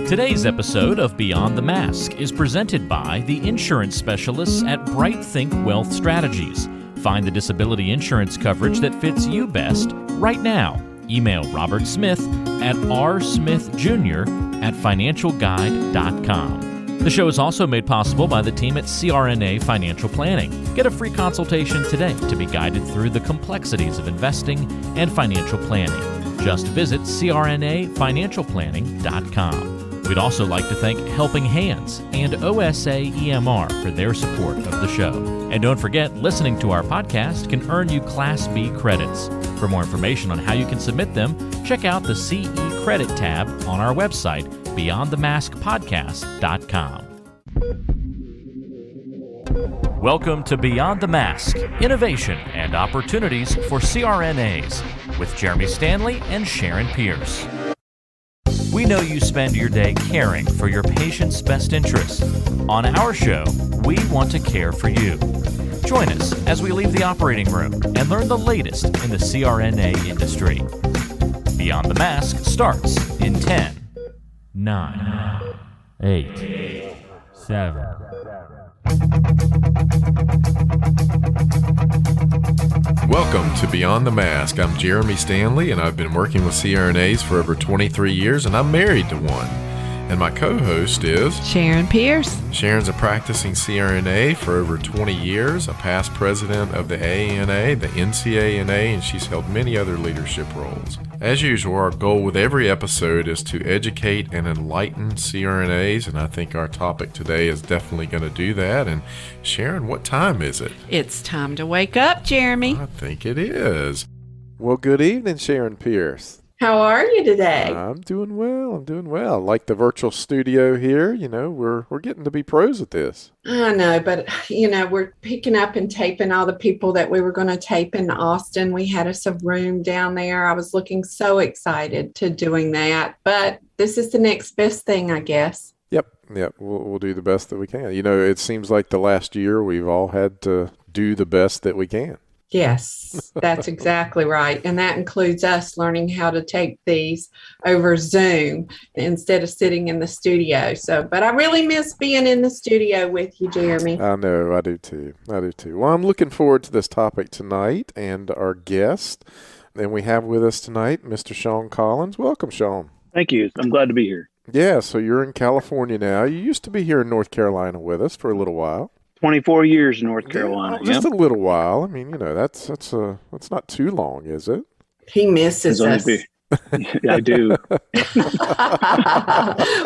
Today's episode of Beyond the Mask is presented by the insurance specialists at Bright Think Wealth Strategies. Find the disability insurance coverage that fits you best right now. Email Robert Smith at rsmithjr@financialguide.com. The show is also made possible by the team at CRNA Financial Planning. Get a free consultation today to be guided through the complexities of investing and financial planning. Just visit crnafinancialplanning.com. We'd also like to thank Helping Hands and OSA EMR for their support of the show. And don't forget, listening to our podcast can earn you Class B credits. For more information on how you can submit them, check out the CE Credit tab on our website, beyondthemaskpodcast.com. Welcome to Beyond the Mask, Innovation and Opportunities for CRNAs, with Jeremy Stanley and Sharon Pierce. We know you spend your day caring for your patient's best interests. On our show, we want to care for you. Join us as we leave the operating room and learn the latest in the CRNA industry. Beyond the Mask starts in 10, 9, 8, 7. Welcome to Beyond the Mask. I'm Jeremy Stanley, and I've been working with CRNAs for over 23 years, and I'm married to one. And my co-host is Sharon Pierce. Sharon's a practicing CRNA for over 20 years, a past president of the AANA, the NCANA, and she's held many other leadership roles. As usual, our goal with every episode is to educate and enlighten CRNAs, and I think our topic today is definitely going to do that. And Sharon, what time is it? It's time to wake up, Jeremy. I think it is. Well, good evening, Sharon Pierce. How are you today? I'm doing well. Like the virtual studio here, we're getting to be pros at this. I know, but, we're picking up and taping all the people that we were going to tape in Austin. We had us a room down there. I was looking so excited to doing that, but this is the next best thing, I guess. Yep. We'll do the best that we can. It seems like the last year we've all had to do the best that we can. Yes, that's exactly right. And that includes us learning how to tape these over Zoom instead of sitting in the studio. But I really miss being in the studio with you, Jeremy. I know, I do too. Well, I'm looking forward to this topic tonight and our guest. And we have with us tonight Mr. Shawn Collins. Welcome, Shawn. Thank you. I'm glad to be here. Yeah, so you're in California now. You used to be here in North Carolina with us for a little while. 24 years in North Carolina. Yeah, just a little while. I mean, that's not too long, is it? He misses us. Yeah, I do.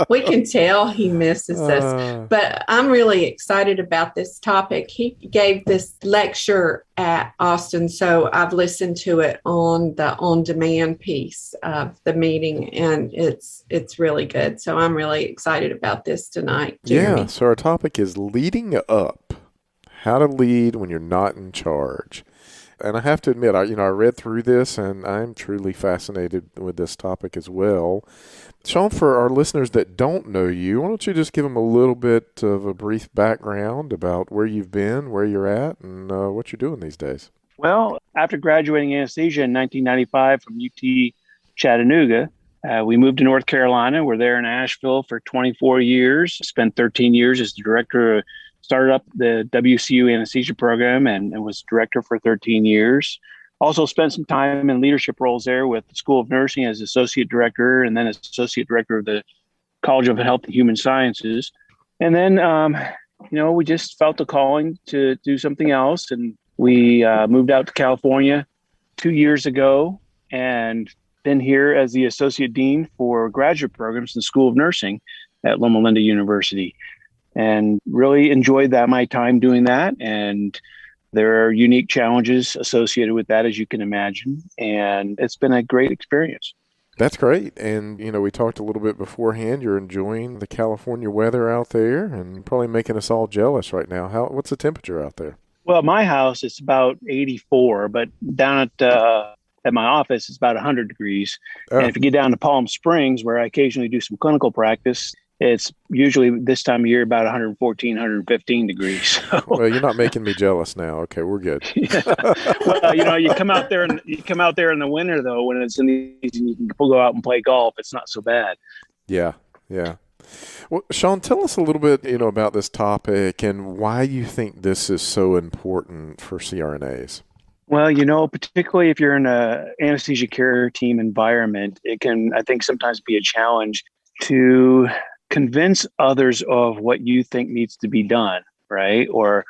We can tell he misses us. But I'm really excited about this topic. He gave this lecture at Austin, so I've listened to it on the on-demand piece of the meeting, and it's really good. So I'm really excited about this tonight, Jeremy. Yeah, so our topic is leading up, how to lead when you're not in charge. And I have to admit, I read through this, and I'm truly fascinated with this topic as well. Shawn, for our listeners that don't know you, why don't you just give them a little bit of a brief background about where you've been, where you're at, and what you're doing these days? Well, after graduating anesthesia in 1995 from UT Chattanooga, we moved to North Carolina. We're there in Asheville for 24 years, spent 13 years as the director, started up the WCU anesthesia program and was director for 13 years. Also spent some time in leadership roles there with the School of Nursing as associate director and then as associate director of the College of Health and Human Sciences. And then, we just felt the calling to do something else. And we moved out to California 2 years ago and been here as the associate dean for graduate programs in the School of Nursing at Loma University. And really enjoyed my time doing that. And there are unique challenges associated with that, as you can imagine. And it's been a great experience. That's great. And, we talked a little bit beforehand. You're enjoying the California weather out there and probably making us all jealous right now. What's the temperature out there? Well, my house, it's about 84, but down at my office, it's about 100 degrees. Oh. And if you get down to Palm Springs, where I occasionally do some clinical practice, it's usually this time of year about 114, 115 degrees. So. Well, you're not making me jealous now. Okay, we're good. Yeah. Well, you come out there in the winter though, when it's in the season, you can go out and play golf. It's not so bad. Yeah. Well, Shawn, tell us a little bit, about this topic and why you think this is so important for CRNAs. Well, particularly if you're in a anesthesia care team environment, it can, I think, sometimes be a challenge to convince others of what you think needs to be done, right? Or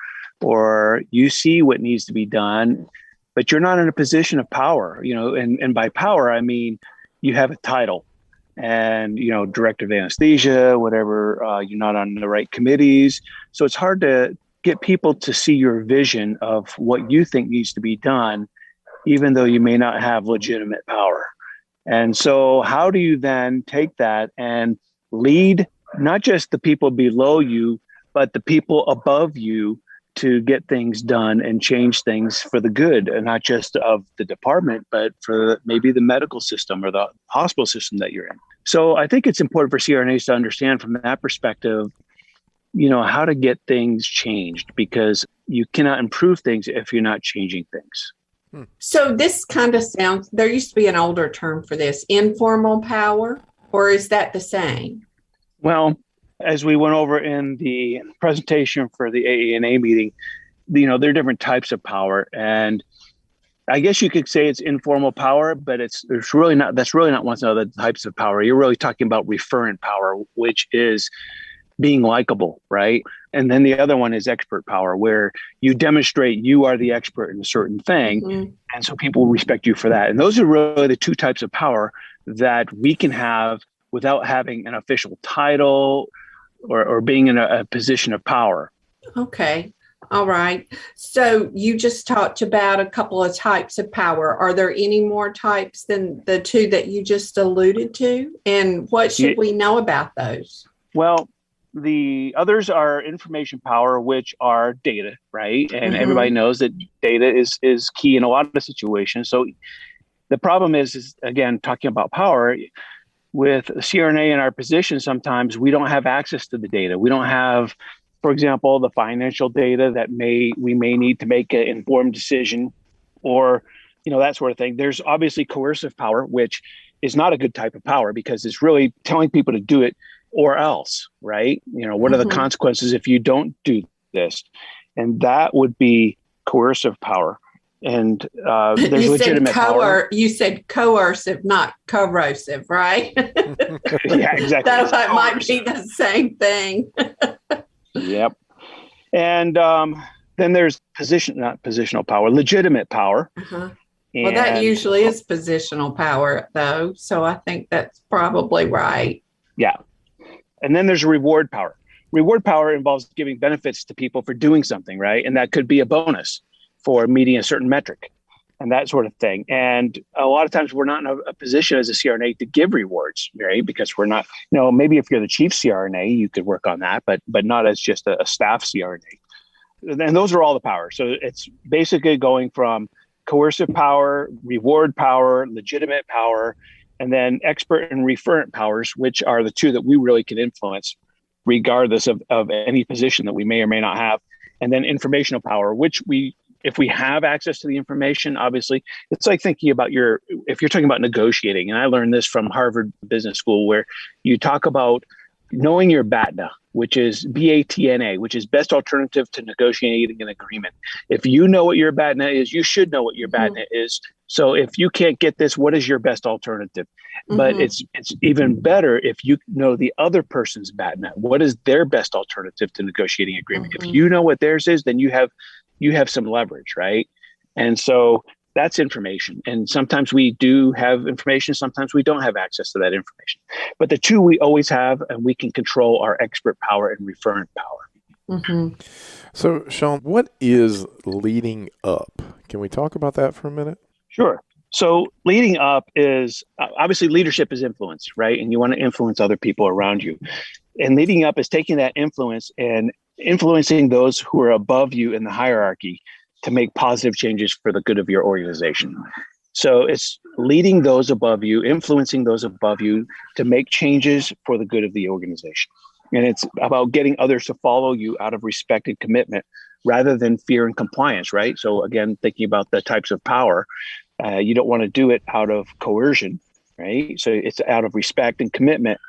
you see what needs to be done, but you're not in a position of power, and by power, I mean, you have a title and, director of anesthesia, whatever, you're not on the right committees. So it's hard to get people to see your vision of what you think needs to be done, even though you may not have legitimate power. And so how do you then take that and lead not just the people below you, but the people above you to get things done and change things for the good, and not just of the department, but for maybe the medical system or the hospital system that you're in. So I think it's important for CRNAs to understand from that perspective, how to get things changed, because you cannot improve things if you're not changing things. So this kind of sounds, there used to be an older term for this, informal power, or is that the same? Well, as we went over in the presentation for the AANA meeting, there are different types of power. And I guess you could say it's informal power, but that's really not one of the types of power. You're really talking about referent power, which is being likable, right? And then the other one is expert power, where you demonstrate you are the expert in a certain thing. Mm-hmm. And so people respect you for that. And those are really the two types of power that we can have without having an official title or being in a position of power. Okay. All right. So you just talked about a couple of types of power. Are there any more types than the two that you just alluded to? And what should we know about those? Well, the others are information power, which are data, right? And everybody knows that data is key in a lot of situations. So the problem is again, talking about power, with CRNA in our position, sometimes we don't have access to the data. We don't have, for example, the financial data that we may need to make an informed decision, or, that sort of thing. There's obviously coercive power, which is not a good type of power because it's really telling people to do it or else, right? What are the consequences if you don't do this? And that would be coercive power. And there's legitimate power. You said coercive, not corrosive, right? Yeah, exactly. That might be the same thing. Yep. And then there's not positional power, legitimate power. Uh-huh. Well, that usually is positional power, though. So I think that's probably right. Yeah. And then there's reward power. Reward power involves giving benefits to people for doing something, right? And that could be a bonus for meeting a certain metric and that sort of thing. And a lot of times we're not in a position as a CRNA to give rewards, right? Because we're not, maybe if you're the chief CRNA, you could work on that, but not as just a staff CRNA. And those are all the powers. So it's basically going from coercive power, reward power, legitimate power, and then expert and referent powers, which are the two that we really can influence regardless of any position that we may or may not have. And then informational power, which if we have access to the information, obviously, it's like thinking about if you're talking about negotiating, and I learned this from Harvard Business School, where you talk about knowing your BATNA, which is BATNA, which is best alternative to negotiating an agreement. If you know what your BATNA is, you should know what your BATNA is. So if you can't get this, what is your best alternative? But it's even better if you know the other person's BATNA. What is their best alternative to negotiating agreement? If you know what theirs is, then you have some leverage, right? And so that's information. And sometimes we do have information, sometimes we don't have access to that information. But the two we always have, and we can control, our expert power and referent power. So, Shawn, what is leading up? Can we talk about that for a minute? Sure. So leading up is, obviously leadership is influence, right? And you want to influence other people around you. And leading up is taking that influence and influencing those who are above you in the hierarchy to make positive changes for the good of your organization. So it's leading those above you, influencing those above you to make changes for the good of the organization. And it's about getting others to follow you out of respect and commitment rather than fear and compliance, right? So again, thinking about the types of power, you don't want to do it out of coercion, right? So it's out of respect and commitment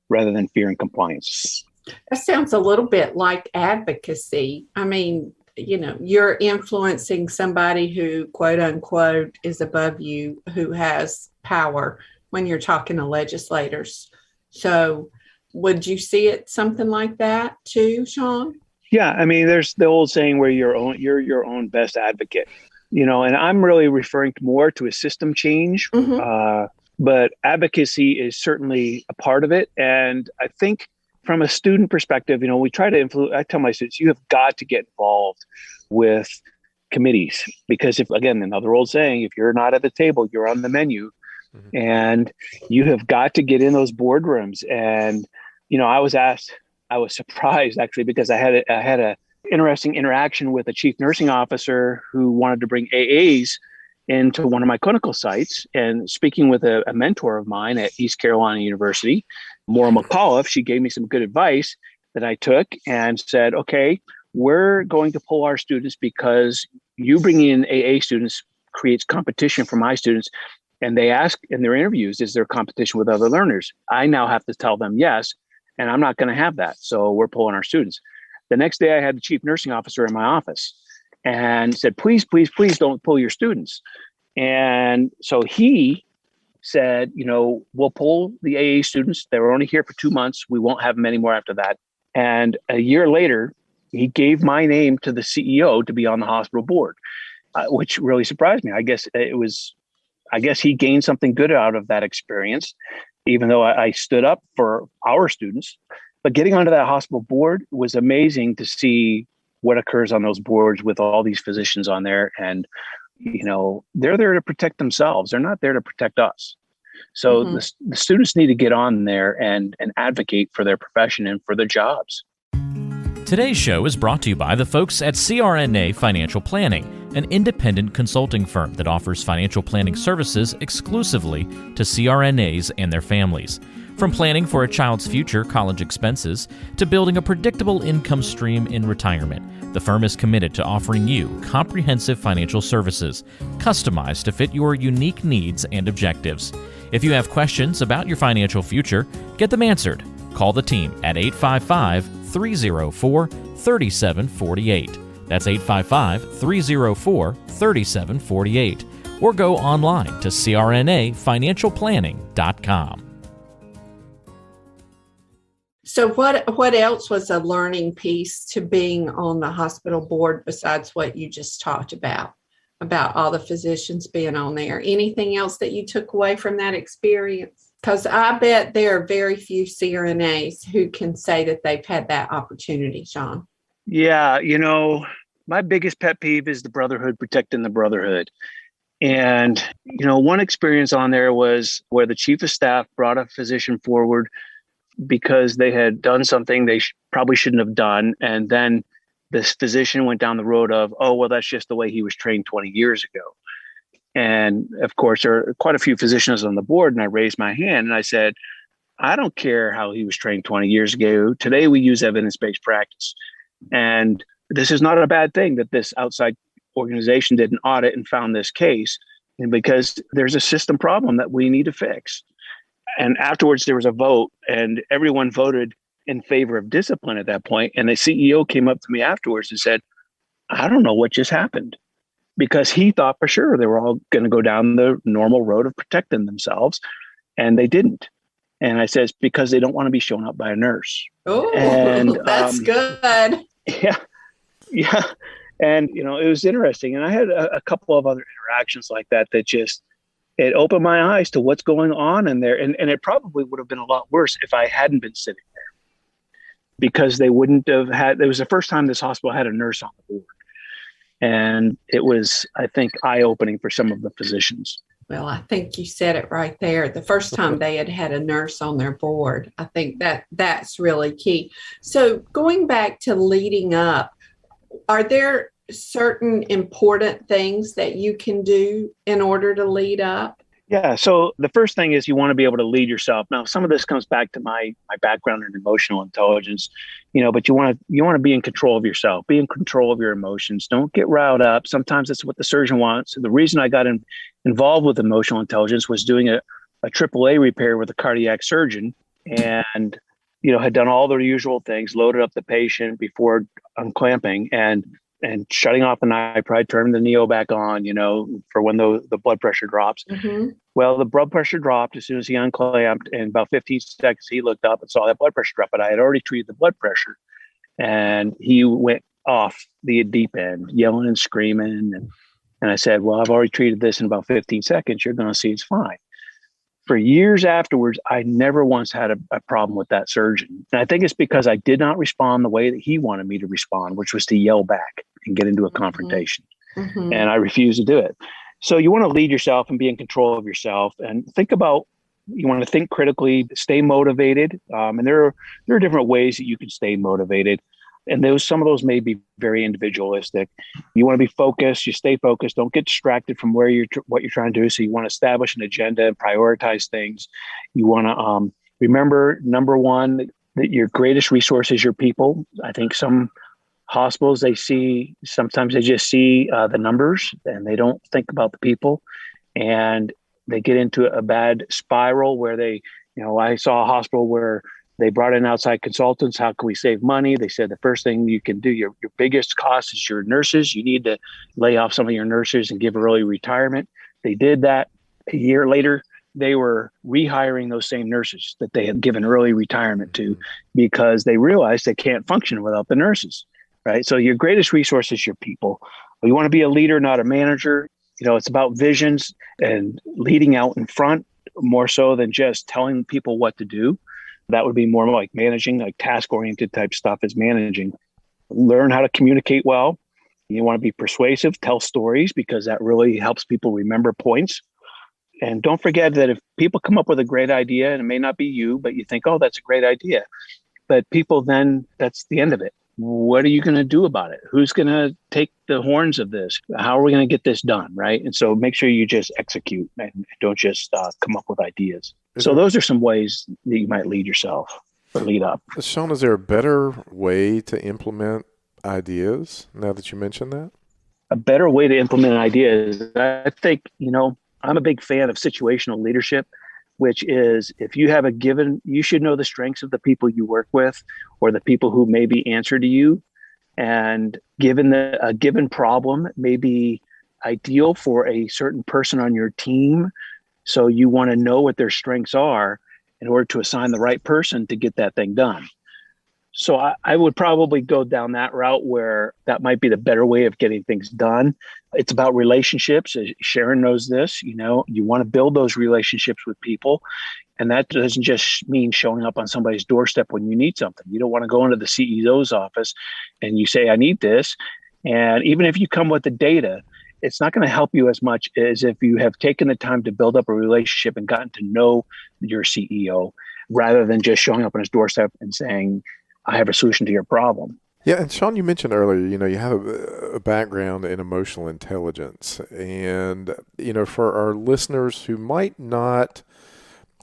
rather than fear and compliance. That sounds a little bit like advocacy. I mean, you're influencing somebody who, quote unquote, is above you, who has power when you're talking to legislators. So would you see it something like that too, Shawn? Yeah. I mean, there's the old saying where you're your own best advocate, and I'm really referring more to a system change. Mm-hmm. But advocacy is certainly a part of it. And I think from a student perspective, we try to influence. I tell my students, you have got to get involved with committees, because another old saying, if you're not at the table, you're on the menu. Mm-hmm. And you have got to get in those boardrooms. And, I was surprised actually, because I had a interesting interaction with a chief nursing officer who wanted to bring AAs into one of my clinical sites, and speaking with a mentor of mine at East Carolina University, Maura McAuliffe, she gave me some good advice that I took and said, okay, we're going to pull our students because you bringing in AA students creates competition for my students. And they ask in their interviews, is there competition with other learners? I now have to tell them yes, and I'm not going to have that. So we're pulling our students. The next day I had the chief nursing officer in my office and said, please, please, please don't pull your students. And so he said, we'll pull the AA students. They were only here for 2 months. We won't have them anymore after that. And a year later, he gave my name to the CEO to be on the hospital board, which really surprised me. I guess he gained something good out of that experience, even though I stood up for our students. But getting onto that hospital board was amazing to see what occurs on those boards with all these physicians on there. And, they're there to protect themselves. They're not there to protect us. So the students need to get on there and advocate for their profession and for their jobs. Today's show is brought to you by the folks at CRNA Financial Planning, an independent consulting firm that offers financial planning services exclusively to CRNAs and their families. From planning for a child's future college expenses to building a predictable income stream in retirement, the firm is committed to offering you comprehensive financial services, customized to fit your unique needs and objectives. If you have questions about your financial future, get them answered. Call the team at 855-304-3748. That's 855-304-3748. Or go online to crnafinancialplanning.com. So what else was a learning piece to being on the hospital board besides what you just talked about all the physicians being on there? Anything else that you took away from that experience? Because I bet there are very few CRNAs who can say that they've had that opportunity, Shawn. Yeah, my biggest pet peeve is the brotherhood protecting the brotherhood. And, one experience on there was where the chief of staff brought a physician forward because they had done something they probably shouldn't have done. And then this physician went down the road of, oh, well, that's just the way he was trained 20 years ago. And of course, there are quite a few physicians on the board. And I raised my hand and I said, I don't care how he was trained 20 years ago. Today, we use evidence-based practice. And this is not a bad thing that this outside organization did an audit and found this case, and because there's a system problem that we need to fix. And afterwards, there was a vote and everyone voted in favor of discipline at that point. And the CEO came up to me afterwards and said, I don't know what just happened, because he thought for sure they were all going to go down the normal road of protecting themselves. And they didn't. And I said, it's because they don't want to be shown up by a nurse. Oh, and that's good. Yeah. Yeah. And, it was interesting. And I had a couple of other interactions like that just, it opened my eyes to what's going on in there. And it probably would have been a lot worse if I hadn't been sitting there, because they wouldn't have had, it was the first time this hospital had a nurse on the board. And it was, I think, eye-opening for some of the physicians. Well, I think you said it right there. The first time they had a nurse on their board, I think that's really key. So going back to leading up, are there certain important things that you can do in order to lead up? Yeah. So the first thing is you want to be able to lead yourself. Now, some of this comes back to my background in emotional intelligence, but you want to be in control of yourself, be in control of your emotions. Don't get riled up. Sometimes that's what the surgeon wants. The reason I got involved with emotional intelligence was doing a AAA repair with a cardiac surgeon. and, you know, had done all the usual things, loaded up the patient before unclamping and shutting off the NiPride, turning the Neo back on, you know, for when the blood pressure drops. Mm-hmm. Well, the blood pressure dropped as soon as he unclamped. In about 15 seconds, he looked up and saw that blood pressure drop, but I had already treated the blood pressure. And he went off the deep end, yelling and screaming. And I said, well, I've already treated this in about 15 seconds. You're going to see it's fine. For years afterwards, I never once had a problem with that surgeon. And I think it's because I did not respond the way that he wanted me to respond, which was to yell back and get into a confrontation. Mm-hmm. And I refused to do it. So you want to lead yourself and be in control of yourself and think about, you want to think critically, stay motivated. And there are different ways that you can stay motivated. And some of those may be very individualistic. You want to be focused, you stay focused, don't get distracted from what you're trying to do. So you want to establish an agenda and prioritize things. You want to remember, number one, that your greatest resource is your people. I think some hospitals, sometimes they just see the numbers and they don't think about the people. And they get into a bad spiral where I saw a hospital where they brought in outside consultants. How can we save money? They said the first thing you can do, your biggest cost is your nurses. You need to lay off some of your nurses and give early retirement. They did that. A year later, they were rehiring those same nurses that they had given early retirement to because they realized they can't function without the nurses, right? So your greatest resource is your people. You want to be a leader, not a manager. You know, it's about visions and leading out in front more so than just telling people what to do. That would be more like managing, like task-oriented type stuff is managing. Learn how to communicate well. You want to be persuasive, tell stories because that really helps people remember points. And don't forget that if people come up with a great idea, and it may not be you, but you think, oh, that's a great idea. But people then, that's the end of it. What are you going to do about it? Who's going to take the horns of this? How are we going to get this done, right? And so make sure you just execute and don't just come up with ideas. So those are some ways that you might lead yourself or lead up. Shawn, is there a better way to implement ideas now that you mentioned that? A better way to implement ideas, I think, I'm a big fan of situational leadership, which is if you have you should know the strengths of the people you work with or the people who maybe answer to you. And given a given problem may be ideal for a certain person on your team. So you want to know what their strengths are in order to assign the right person to get that thing done. So I would probably go down that route where that might be the better way of getting things done. It's about relationships. Sharon knows this, you want to build those relationships with people. And that doesn't just mean showing up on somebody's doorstep when you need something. You don't want to go into the CEO's office and you say, I need this. And even if you come with the data, it's not going to help you as much as if you have taken the time to build up a relationship and gotten to know your CEO rather than just showing up on his doorstep and saying, I have a solution to your problem. Yeah, and Shawn, you mentioned earlier, you have a background in emotional intelligence. And, for our listeners who might not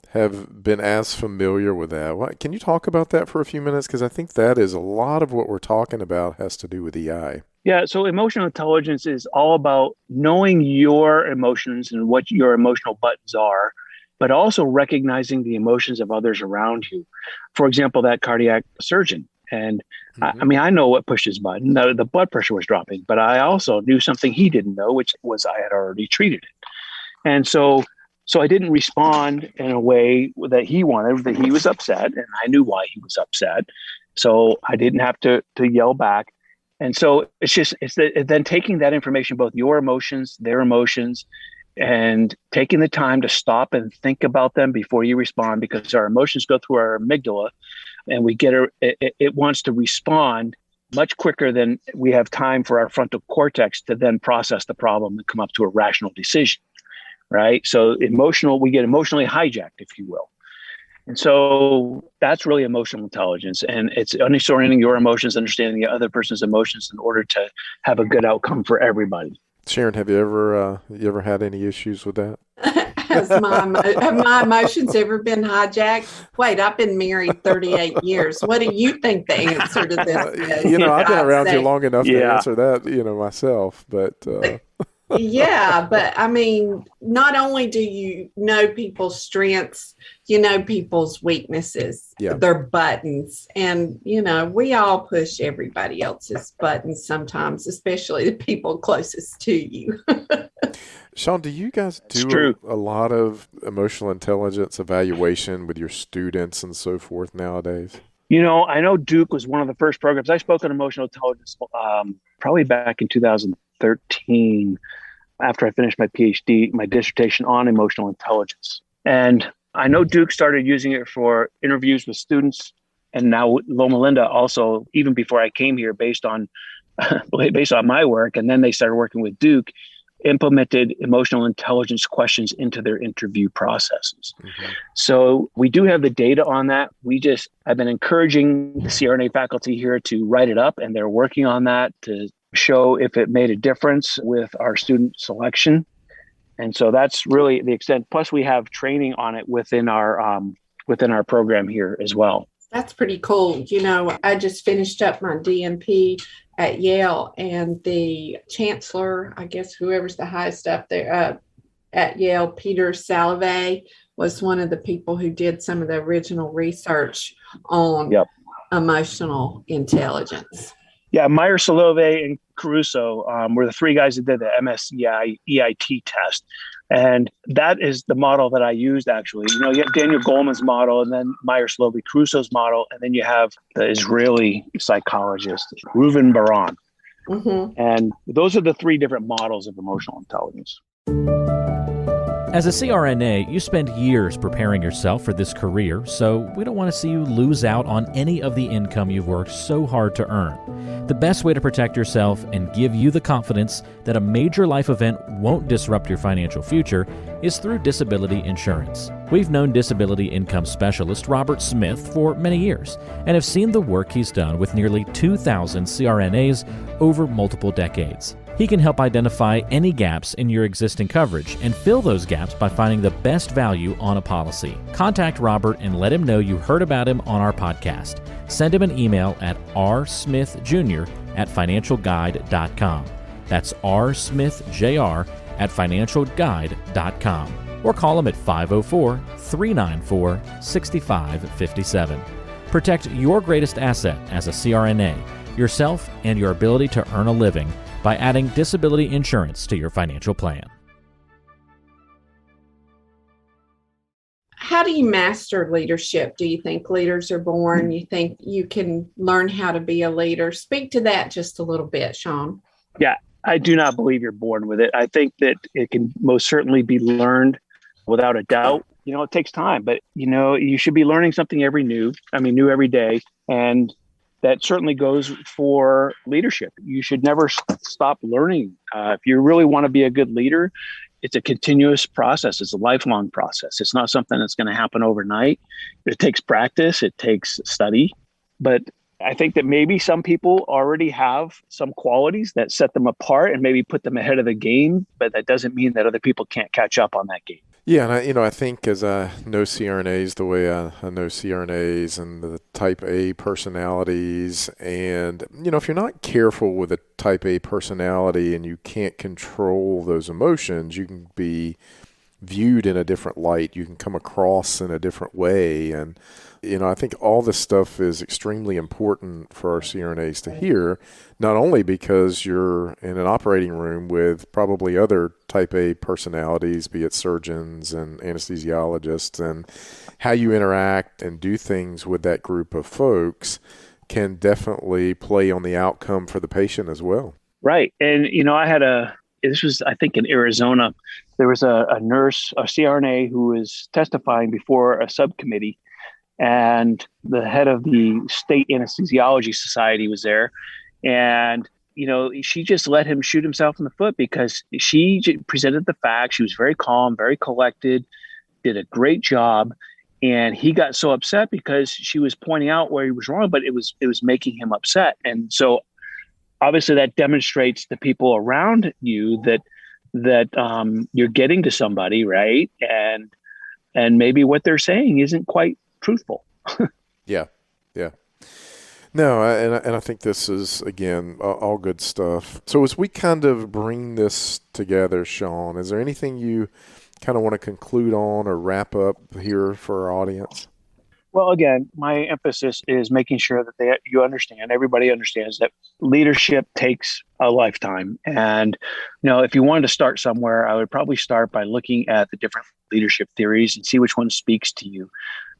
have been as familiar with that, can you talk about that for a few minutes? Because I think that is a lot of what we're talking about has to do with EI. Yeah, so emotional intelligence is all about knowing your emotions and what your emotional buttons are, but also recognizing the emotions of others around you. For example, that cardiac surgeon. And I know what pushed his button. The blood pressure was dropping, but I also knew something he didn't know, which was I had already treated it. And so I didn't respond in a way that he wanted, that he was upset, and I knew why he was upset. So I didn't have to yell back. And so it's then taking that information, both your emotions, their emotions, and taking the time to stop and think about them before you respond, because our emotions go through our amygdala and it wants to respond much quicker than we have time for our frontal cortex to then process the problem and come up to a rational decision, right? So we get emotionally hijacked, if you will. And so that's really emotional intelligence. And it's understanding your emotions, understanding the other person's emotions in order to have a good outcome for everybody. Sharon, have you ever had any issues with that? Have my emotions ever been hijacked? Wait, I've been married 38 years. What do you think the answer to this is? I've been around you long enough to answer that, myself, but... Yeah, but I mean, not only do you know people's strengths, you know, people's weaknesses, their buttons. And, you know, we all push everybody else's buttons sometimes, especially the people closest to you. Shawn, do you guys do a lot of emotional intelligence evaluation with your students and so forth nowadays? You know, I know Duke was one of the first programs. I spoke on emotional intelligence probably back in 2013 after I finished my PhD, my dissertation on emotional intelligence. And I know Duke started using it for interviews with students, and now Loma Linda also, even before I came here, based on my work, and then they started working with Duke, implemented emotional intelligence questions into their interview processes. Mm-hmm. So we do have the data on that. I've been encouraging the CRNA faculty here to write it up, and they're working on that to show if it made a difference with our student selection. And so that's really the extent. Plus, we have training on it within our program here as well. That's pretty cool. You know, I just finished up my DNP at Yale, and the chancellor, I guess whoever's the highest up there at Yale, Peter Salovey, was one of the people who did some of the original research on emotional intelligence. Yeah, Meyer, Salovey, and Caruso were the three guys that did the MSCI EIT test. And that is the model that I used, actually. You know, you have Daniel Goleman's model, and then Meyer, Salovey, Caruso's model, and then you have the Israeli psychologist, Reuven Bar-On. Mm-hmm. And those are the three different models of emotional intelligence. As a CRNA, you spend years preparing yourself for this career, so we don't want to see you lose out on any of the income you've worked so hard to earn. The best way to protect yourself and give you the confidence that a major life event won't disrupt your financial future is through disability insurance. We've known disability income specialist Robert Smith for many years and have seen the work he's done with nearly 2,000 CRNAs over multiple decades. He can help identify any gaps in your existing coverage and fill those gaps by finding the best value on a policy. Contact Robert and let him know you heard about him on our podcast. Send him an email at rsmithjr@financialguide.com. That's rsmithjr@financialguide.com. Or call him at 504-394-6557. Protect your greatest asset as a CRNA, yourself and your ability to earn a living by adding disability insurance to your financial plan. How do you master leadership? Do you think leaders are born? You think you can learn how to be a leader? Speak to that just a little bit, Shawn. Yeah, I do not believe you're born with it. I think that it can most certainly be learned without a doubt. You know, it takes time, but, you know, you should be learning something new every day. And that certainly goes for leadership. You should never stop learning. If you really want to be a good leader, it's a continuous process. It's a lifelong process. It's not something that's going to happen overnight. It takes practice. It takes study. But I think that maybe some people already have some qualities that set them apart and maybe put them ahead of the game, but that doesn't mean that other people can't catch up on that game. Yeah, and I think as I know CRNAs the way I know CRNAs and the type A personalities, and, if you're not careful with a type A personality and you can't control those emotions, you can be viewed in a different light. You can come across in a different way. And, I think all this stuff is extremely important for our CRNAs to hear, not only because you're in an operating room with probably other type A personalities, be it surgeons and anesthesiologists, and how you interact and do things with that group of folks can definitely play on the outcome for the patient as well. Right. And, this was, I think, in Arizona. There was a nurse, a CRNA, who was testifying before a subcommittee, and the head of the State Anesthesiology Society was there. And, she just let him shoot himself in the foot because she presented the facts. She was very calm, very collected, did a great job. And he got so upset because she was pointing out where he was wrong, but it was making him upset. And so obviously that demonstrates to people around you that you're getting to somebody, right? And maybe what they're saying isn't quite truthful. Yeah. No, and I think this is, again, all good stuff. So as we kind of bring this together, Shawn, is there anything you kind of want to conclude on or wrap up here for our audience? Well, again, my emphasis is making sure that everybody understands that leadership takes a lifetime. And, if you wanted to start somewhere, I would probably start by looking at the different leadership theories and see which one speaks to you.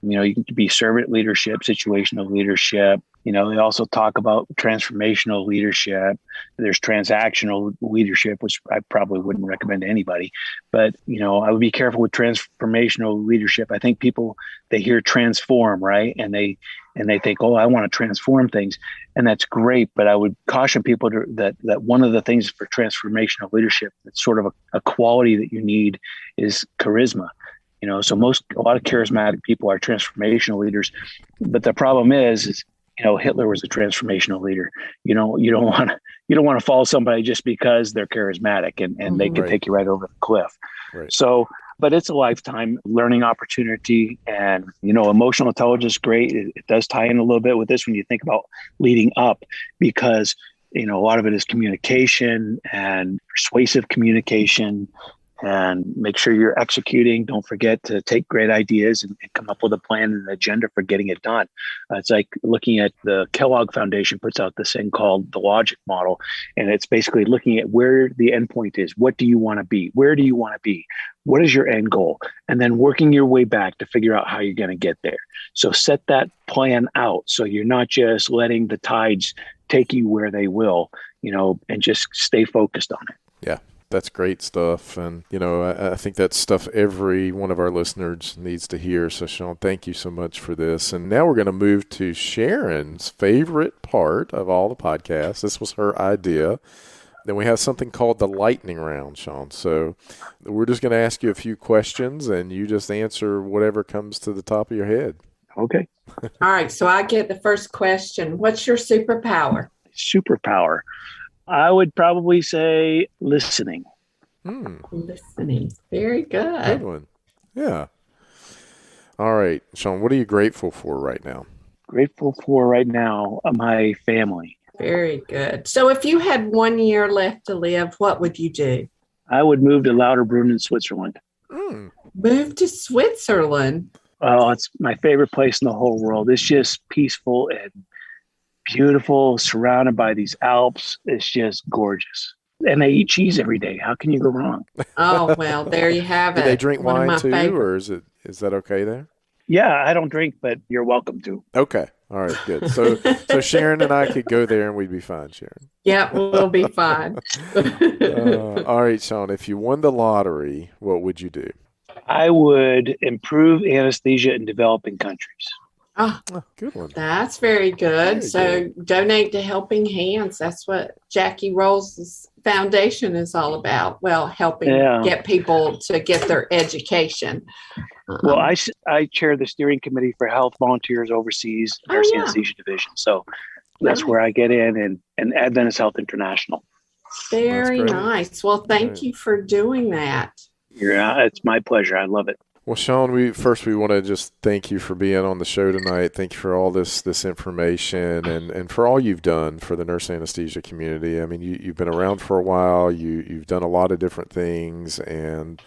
You can be servant leadership, situational leadership. They also talk about transformational leadership. There's transactional leadership, which I probably wouldn't recommend to anybody. But, I would be careful with transformational leadership. I think people, they hear transform, right? And they think, oh, I want to transform things. And that's great. But I would caution people that one of the things for transformational leadership, that's sort of a quality that you need, is charisma. So a lot of charismatic people are transformational leaders, but the problem is Hitler was a transformational leader. You don't want to follow somebody just because they're charismatic and they can take you right over the cliff. Right. So, but it's a lifetime learning opportunity, and emotional intelligence is great. It does tie in a little bit with this when you think about leading up, because a lot of it is communication and persuasive communication. And make sure you're executing. Don't forget to take great ideas and come up with a plan and an agenda for getting it done. It's like looking at the Kellogg Foundation puts out this thing called the logic model. And it's basically looking at where the end point is. What do you want to be? Where do you want to be? What is your end goal? And then working your way back to figure out how you're going to get there. So set that plan out, so you're not just letting the tides take you where they will, and just stay focused on it. Yeah. That's great stuff. And, I think that's stuff every one of our listeners needs to hear. So, Shawn, thank you so much for this. And now we're going to move to Sharon's favorite part of all the podcasts. This was her idea. Then we have something called the lightning round, Shawn. So we're just going to ask you a few questions, and you just answer whatever comes to the top of your head. Okay. All right. So I get the first question. What's your superpower? Superpower. I would probably say listening. Listening. Very good. Good one. Yeah. All right, Shawn, what are you grateful for right now? Grateful for right now, my family. Very good. So if you had 1 year left to live, what would you do? I would move to Lauterbrunnen in Switzerland. Move to Switzerland? Oh, it's my favorite place in the whole world. It's just peaceful and beautiful, surrounded by these Alps. It's just gorgeous. And they eat cheese every day. How can you go wrong? Oh, well, there you have it. Do they drink One of wine my too, favorites. or is that okay there? Yeah, I don't drink, but you're welcome to. Okay. All right, good. So Sharon and I could go there and we'd be fine, Sharon. Yeah, we'll be fine. All right, Shawn, if you won the lottery, what would you do? I would improve anesthesia in developing countries. Oh, good one. That's very good. Donate to Helping Hands. That's what Jackie Rolls' foundation is all about. Well, helping get people to get their education. Well, I chair the steering committee for health volunteers overseas, nursing anesthesia division. So that's where I get in, and Adventist Health International. Very nice. Well, thank you for doing that. Yeah, it's my pleasure. I love it. Well, Shawn, we want to just thank you for being on the show tonight. Thank you for all this information and for all you've done for the nurse anesthesia community. I mean, you've been around for a while. You've done a lot of different things, and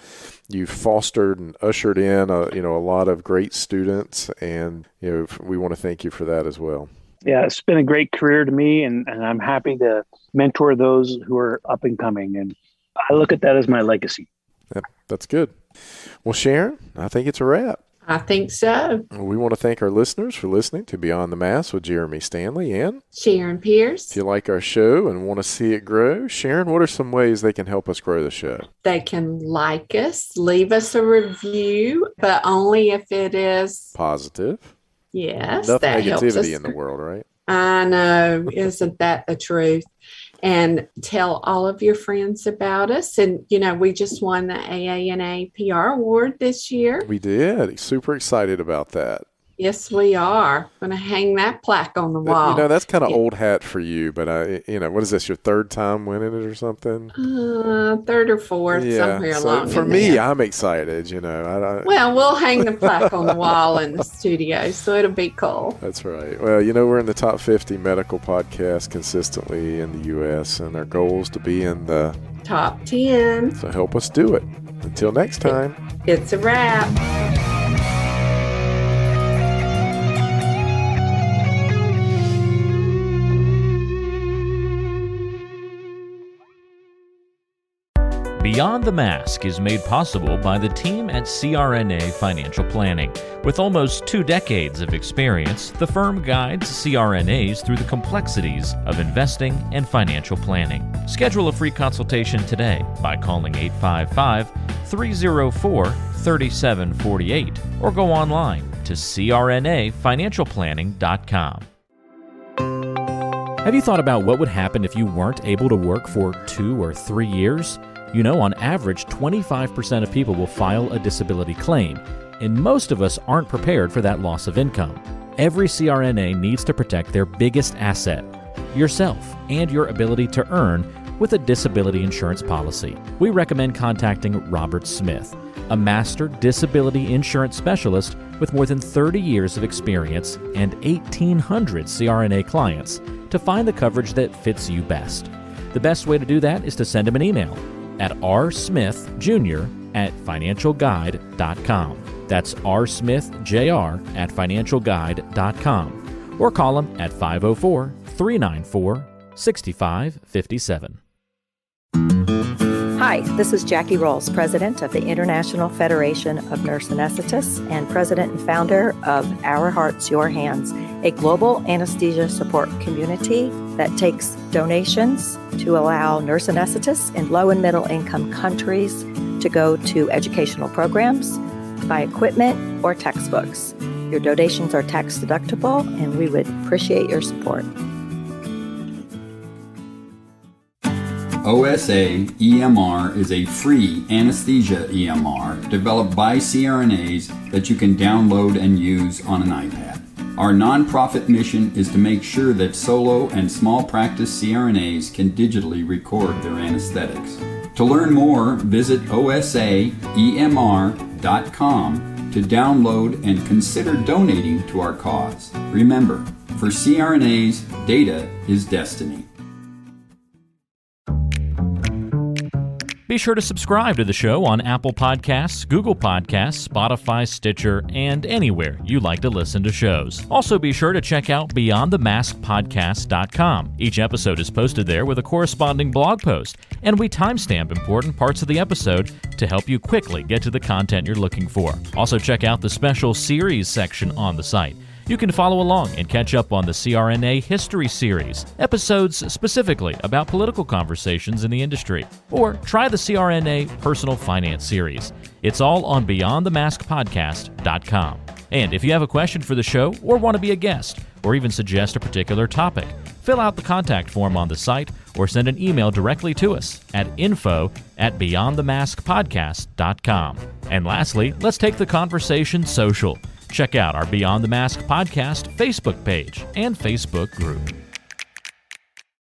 you've fostered and ushered in a lot of great students, and we want to thank you for that as well. Yeah, it's been a great career to me, and I'm happy to mentor those who are up and coming, and I look at that as my legacy. That's good. Well, Sharon, I think it's a wrap. I think so. We want to thank our listeners for listening to Beyond the Mask with Jeremy Stanley and Sharon Pierce. If you like our show and want to see it grow, Sharon, what are some ways they can help us grow the show? They can like us, leave us a review, but only if it is positive. Yes, enough that negativity helps us. In the world, right? I know. Isn't that the truth? And tell all of your friends about us. And, we just won the AANA PR award this year. We did. Super excited about that. Yes, we are. Going to hang that plaque on the wall. That's kind of old hat for you, but what is this, your third time winning it or something? Third or fourth, somewhere along. For me, I'm excited, Well, we'll hang the plaque on the wall in the studio, so it'll be cool. That's right. Well, we're in the top 50 medical podcasts consistently in the U.S., and our goal is to be in the top 10. So help us do it. Until next time. It's a wrap. Beyond the Mask is made possible by the team at CRNA Financial Planning. With almost 2 decades of experience, the firm guides CRNAs through the complexities of investing and financial planning. Schedule a free consultation today by calling 855-304-3748 or go online to crnafinancialplanning.com. Have you thought about what would happen if you weren't able to work for 2 or 3 years? You know, on average, 25% of people will file a disability claim, and most of us aren't prepared for that loss of income. Every CRNA needs to protect their biggest asset, yourself, and your ability to earn with a disability insurance policy. We recommend contacting Robert Smith, a master disability insurance specialist with more than 30 years of experience and 1,800 CRNA clients, to find the coverage that fits you best. The best way to do that is to send him an email at rsmithjr@financialguide.com. That's rsmithjr@financialguide.com. Or call him at 504-394-6557. Hi, this is Jackie Rolls, President of the International Federation of Nurse Anesthetists and President and founder of Our Hearts, Your Hands, a global anesthesia support community that takes donations to allow nurse anesthetists in low and middle income countries to go to educational programs, buy equipment, or textbooks. Your donations are tax deductible, and we would appreciate your support. OSA EMR is a free anesthesia EMR developed by CRNAs that you can download and use on an iPad. Our nonprofit mission is to make sure that solo and small practice CRNAs can digitally record their anesthetics. To learn more, visit osaemr.com to download and consider donating to our cause. Remember, for CRNAs, data is destiny. Be sure to subscribe to the show on Apple Podcasts, Google Podcasts, Spotify, Stitcher, and anywhere you like to listen to shows. Also be sure to check out BeyondTheMaskPodcast.com. Each episode is posted there with a corresponding blog post, and we timestamp important parts of the episode to help you quickly get to the content you're looking for. Also check out the special series section on the site. You can follow along and catch up on the CRNA History Series, episodes specifically about political conversations in the industry. Or try the CRNA Personal Finance Series. It's all on BeyondTheMaskPodcast.com. And if you have a question for the show or want to be a guest or even suggest a particular topic, fill out the contact form on the site or send an email directly to us at info@BeyondTheMaskPodcast.com. And lastly, let's take the conversation social. Check out our Beyond the Mask podcast Facebook page and Facebook group.